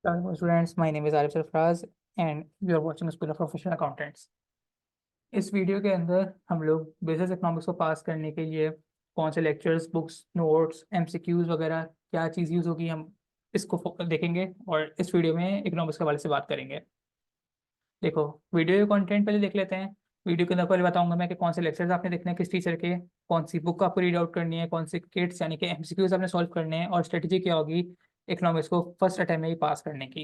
Hello students, my name is Arif Sarfraz and you are watching School of Professional Accountants। इस video के अंदर हम लोग business economics को पास करने के लिए कौन से लेक्चर्स, बुक्स, नोट्स, एमसीक्यूज वगैरह क्या चीज़ यूज़ होगी, हम इसको देखेंगे और इस वीडियो में इकोनॉमिक्स के हवाले से बात करेंगे। देखो, वीडियो के कंटेंट पहले देख लेते हैं। वीडियो के अंदर पहले बताऊंगा मैं कि कौन से लेक्चर्स आपने देखने हैं किस टीचर के, कौन सी बुक आपको रीड आउट करनी है, कौन से किट्स यानी कि एमसीक्यूज आपने सॉल्व करने हैं और स्ट्रेटेजी क्या होगी इकोनॉमिक्स को फर्स्ट अटेम्प्ट में ही पास करने की।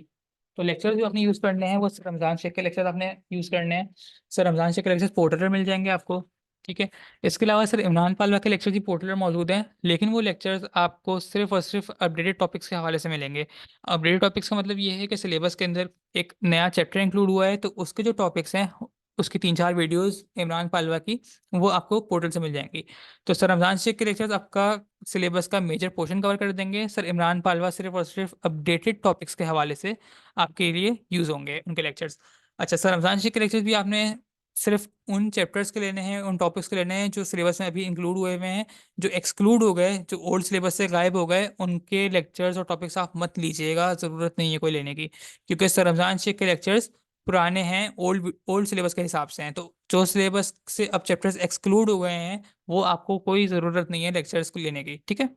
तो लेक्चर जो आपने यूज़ करने हैं वो सर रमजान शेख के लेक्चर आपने यूज़ करने हैं। सर रमजान शेख के लेक्चर पोर्टल पर मिल जाएंगे आपको। ठीक है। इसके अलावा सर इमरान पालवा के लेक्चर भी पोर्टल पर मौजूद हैं, लेकिन वो लेक्चर्स आपको सिर्फ और सिर्फ अपडेटेड टॉपिक्स के हवाले से मिलेंगे। अपडेटेड टॉपिक्स का मतलब ये है कि सिलेबस के अंदर एक नया चैप्टर इंक्लूड हुआ है तो उसके जो टॉपिक्स हैं उसकी 3-4 वीडियोस इमरान पालवा की वो आपको पोर्टल से मिल जाएंगी। तो सर रमजान शेख के लेक्चर्स आपका सिलेबस का मेजर पोर्शन कवर कर देंगे। सर इमरान पालवा सिर्फ और सिर्फ अपडेटेड टॉपिक्स के हवाले से आपके लिए यूज़ होंगे उनके लेक्चर्स। अच्छा, सर रमजान शेख के लेक्चर्स भी आपने सिर्फ उन चैप्टर्स के लेने हैं, उन टॉपिक्स के लेने हैं जो सिलेबस में अभी इंक्लूड हुए हुए हैं। जो एक्सक्लूड हो गए, जो ओल्ड सिलेबस से गायब हो गए, उनके लेक्चर्स और टॉपिक्स आप मत लीजिएगा, ज़रूरत नहीं है कोई लेने की। क्योंकि सर रमजान शेख के लेक्चर्स पुराने हैं, ओल्ड ओल्ड सिलेबस के हिसाब से हैं। तो जो सिलेबस से अब चैप्टर्स एक्सक्लूड हो गए हैं वो आपको कोई ज़रूरत नहीं है लेक्चर्स को लेने की। ठीक है।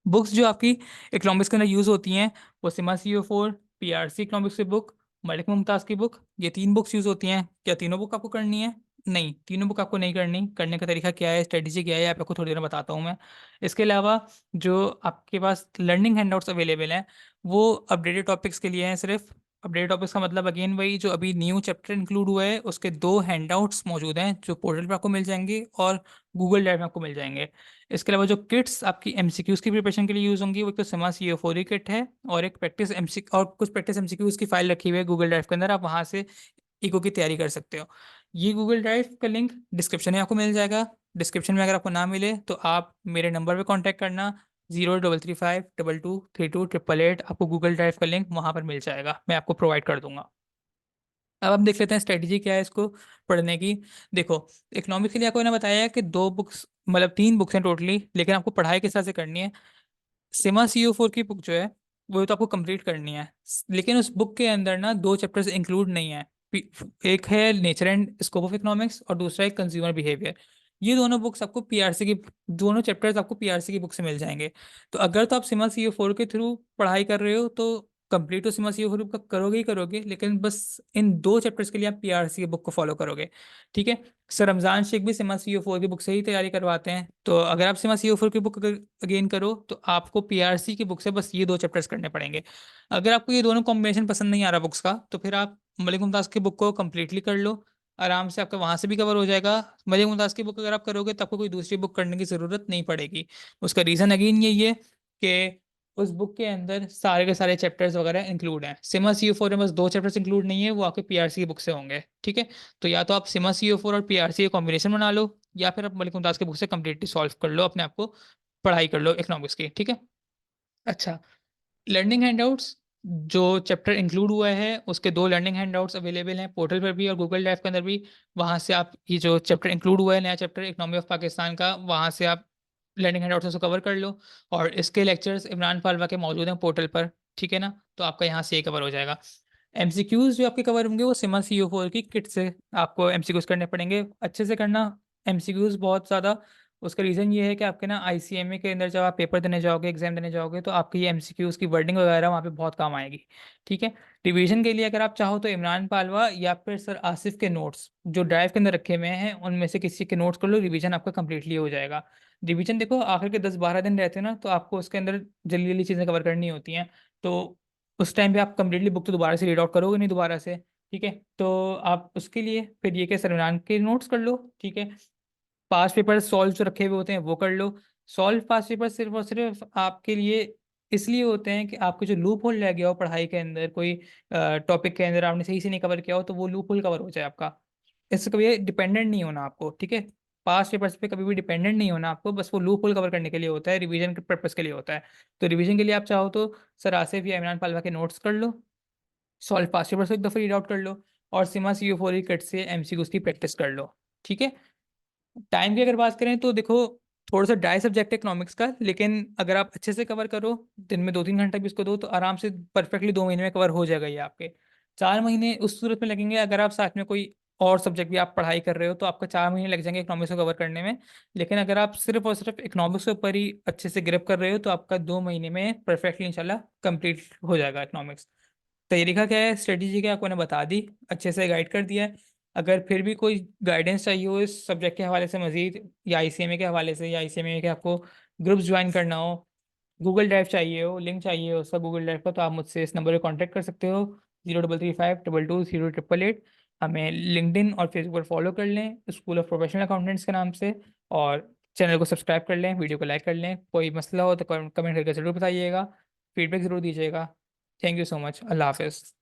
बुक्स जो आपकी इकोनॉमिक्स के अंदर यूज़ होती हैं वो सिमा CO4, PRC इकोनॉमिक्स की बुक, मलिक मुमताज़ की बुक, ये 3 बुक्स यूज़ होती हैं। क्या तीनों बुक आपको करनी है? नहीं, तीनों बुक आपको नहीं करनी। करने का तरीका क्या है, स्ट्रेटेजी क्या है, आपको थोड़ी देर में बताता हूँ मैं। इसके अलावा जो आपके पास लर्निंग हैंडआउट्स अवेलेबल हैं वो अपडेटेड टॉपिक्स के लिए हैं सिर्फ। अपडेटेड टॉपिक्स का मतलब अगेन वही, जो अभी न्यू चैप्टर इंक्लूड हुआ है उसके 2 हैंडआउट्स मौजूद हैं जो पोर्टल पर आपको मिल जाएंगे और गूगल ड्राइव में आपको मिल जाएंगे। इसके अलावा जो किट्स आपकी एमसीक्यूज की प्रिपरेशन के लिए यूज़ होंगी वो एक तो सिमा CO4 की किट है और एक प्रैक्टिस एमसी और कुछ प्रैक्टिस एमसीक्यूज की फाइल रखी हुई है गूगल ड्राइव के अंदर, आप वहाँ से इको की तैयारी कर सकते हो। ये गूगल ड्राइव का लिंक डिस्क्रिप्शन में आपको मिल जाएगा। डिस्क्रिप्शन में अगर आपको ना मिले तो आप मेरे नंबर पर कॉन्टैक्ट करना, 033522328888। आपको गूगल ड्राइव का लिंक वहाँ पर मिल जाएगा, मैं आपको प्रोवाइड कर दूंगा। अब हम देख लेते हैं स्ट्रेटजी क्या है इसको पढ़ने की। देखो, इकोनॉमिक्स के लिए आपको मैंने बताया है कि 2 बुक्स, मतलब 3 बुक्स हैं टोटली, लेकिन आपको पढ़ाई किस तरह से करनी है। सिमा CO4 की बुक जो है वो तो आपको कंप्लीट करनी है, लेकिन उस बुक के अंदर ना 2 चैप्टर्स इंक्लूड नहीं है। एक है nature and scope of economics और दूसरा है कंज्यूमर बिहेवियर। ये दोनों बुक्स आपको पीआरसी की, दोनों चैप्टर्स आपको पीआरसी की बुक से मिल जाएंगे। तो अगर तो आप सिमा CO4 के थ्रू पढ़ाई कर रहे हो तो कंप्लीट तो सिमा CO4 का करोगे ही करोगे, लेकिन बस इन 2 चैप्टर्स के लिए आप पीआरसी की बुक को फॉलो करोगे। ठीक है। सर रमजान शेख भी सिमा CO4 की बुक से ही तैयारी करवाते हैं, तो अगर आप सिमा CO4 की बुक अगेन करो तो आपको पीआरसी की बुक से बस ये 2 चैप्टर्स करने पड़ेंगे। अगर आपको ये दोनों कॉम्बिनेशन पसंद नहीं आ रहा बुक्स का तो फिर आप मलिक मुमताज़ की बुक को कम्प्लीटली कर लो, आराम से आपका वहाँ से भी कवर हो जाएगा। मलिक मुमताज़ की बुक अगर आप करोगे तो आपको कोई दूसरी बुक करने की ज़रूरत नहीं पड़ेगी। उसका रीज़न अगेन यही है कि उस बुक के अंदर सारे के सारे चैप्टर्स वगैरह इंक्लूड हैं। सिमा CO4 में बस 2 चैप्टर्स इंक्लूड नहीं है, वो आपके पीआरसी की बुक से होंगे। ठीक है। तो या तो आप सिमा CO4 और पीआरसी का कॉम्बिनेशन बना लो, या फिर आप मलिक मुमताज़ की बुक से कम्प्लीटली सॉल्व कर लो, अपने आप को पढ़ाई कर लो इकोनॉमिक्स की। ठीक है। अच्छा, लर्निंग हैंडआउट्स, जो चैप्टर इंक्लूड हुआ है उसके 2 लर्निंग हैंडआउट्स अवेलेबल हैं पोर्टल पर भी और गूगल ड्राइव के अंदर भी। वहाँ से आप ये जो चैप्टर इंक्लूड हुआ है, नया चैप्टर इकोनॉमी ऑफ पाकिस्तान का, वहाँ से आप लर्निंग हैंडआउट्स उसको कवर कर लो। और इसके लेक्चर्स इमरान पालवा के मौजूद हैं पोर्टल पर। ठीक है ना, तो आपका यहाँ से ये कवर हो जाएगा। एमसीक्यूज जो आपके कवर होंगे वो सिमा CO4 की किट से आपको एमसीक्यूज करने पड़ेंगे, अच्छे से करना एमसीक्यूज बहुत ज़्यादा। उसका रीज़न ये है कि आपके ना ICMA के अंदर जब आप पेपर देने जाओगे, एग्जाम देने जाओगे, तो आपकी ये एमसीक्यूज की वर्डिंग वगैरह वहाँ पे बहुत काम आएगी। ठीक है। रिवीजन के लिए अगर आप चाहो तो इमरान पालवा या फिर सर आसिफ के नोट्स जो ड्राइव के अंदर रखे हुए हैं उनमें से किसी के नोट्स कर लो, रिवीजन आपका कंप्लीटली हो जाएगा। रिवीजन देखो आखिर के 10-12 दिन रहते हैं ना, तो आपको उसके अंदर जल्दी जल्दी चीज़ें कवर करनी होती हैं। तो उस टाइम पे आप कंप्लीटली बुक तो दोबारा से रीड आउट करोगे नहीं दोबारा से। ठीक है। तो आप उसके लिए फिर ये कि सर इमरान के नोट्स कर लो। ठीक है। पास पेपर सॉल्व जो रखे हुए होते हैं वो कर लो। सॉल्व पास पेपर सिर्फ और सिर्फ आपके लिए इसलिए होते हैं कि आपके जो लूप होल रह गया हो पढ़ाई के अंदर, कोई टॉपिक के अंदर आपने सही से नहीं कवर किया हो, तो वो लूप होल कवर हो जाए आपका। इससे कभी डिपेंडेंट नहीं होना आपको। ठीक है। पास पेपर्स पे कभी भी डिपेंडेंट नहीं होना आपको, बस वो लूप होल कवर करने के लिए होता है, रिवीजन के पर्पस के लिए होता है। तो रिवीजन के लिए आप चाहो तो सर आसिफ या इमरान पालवा के नोट्स कर लो, सॉल्व पास पेपर से एक दफ़ा रीड आउट कर लो, और सिमा CO4 की कट से MCQs की प्रैक्टिस कर लो। ठीक है। टाइम की अगर बात करें तो देखो थोड़ा सा ड्राई सब्जेक्ट है इकोनॉमिक्स का, लेकिन अगर आप अच्छे से कवर करो, दिन में 2-3 घंटा भी इसको दो, तो आराम से परफेक्टली 2 महीने में कवर हो जाएगा ये आपके। 4 महीने उस सूरत में लगेंगे अगर आप साथ में कोई और सब्जेक्ट भी आप पढ़ाई कर रहे हो, तो आपका 4 महीने लग जाएंगे इकोनॉमिक्स को कवर करने में। लेकिन अगर आप सिर्फ और सिर्फ इकोनॉमिक्स के ऊपर ही अच्छे से ग्रिप कर रहे हो, तो आपका 2 महीने में परफेक्टली इंशाल्लाह कंप्लीट हो जाएगा इकोनॉमिक्स। तरीका क्या है, स्ट्रेटेजी क्या है, आपको मैंने बता दी, अच्छे से गाइड कर दिया है। अगर फिर भी कोई गाइडेंस चाहिए हो इस सब्जेक्ट के हवाले से मजीद, या आईसीएमए के हवाले से, या आईसीएमए के आपको ग्रुप्स ज्वाइन करना हो, गूगल ड्राइव चाहिए हो, लिंक चाहिए हो उसका गूगल ड्राइव का, तो आप मुझसे इस नंबर पर कांटेक्ट कर सकते हो, 0335222088। हमें लिंक्डइन और फेसबुक पर फॉलो कर लें, स्कूल ऑफ प्रोफेशनल अकाउंटेंट्स के नाम से। और चैनल को सब्सक्राइब कर लें, वीडियो को लाइक कर लें। कोई मसला हो तो कमेंट करके ज़रूर बताइएगा, फीडबैक ज़रूर दीजिएगा। Thank you so much. अल्लाह हाफिज़।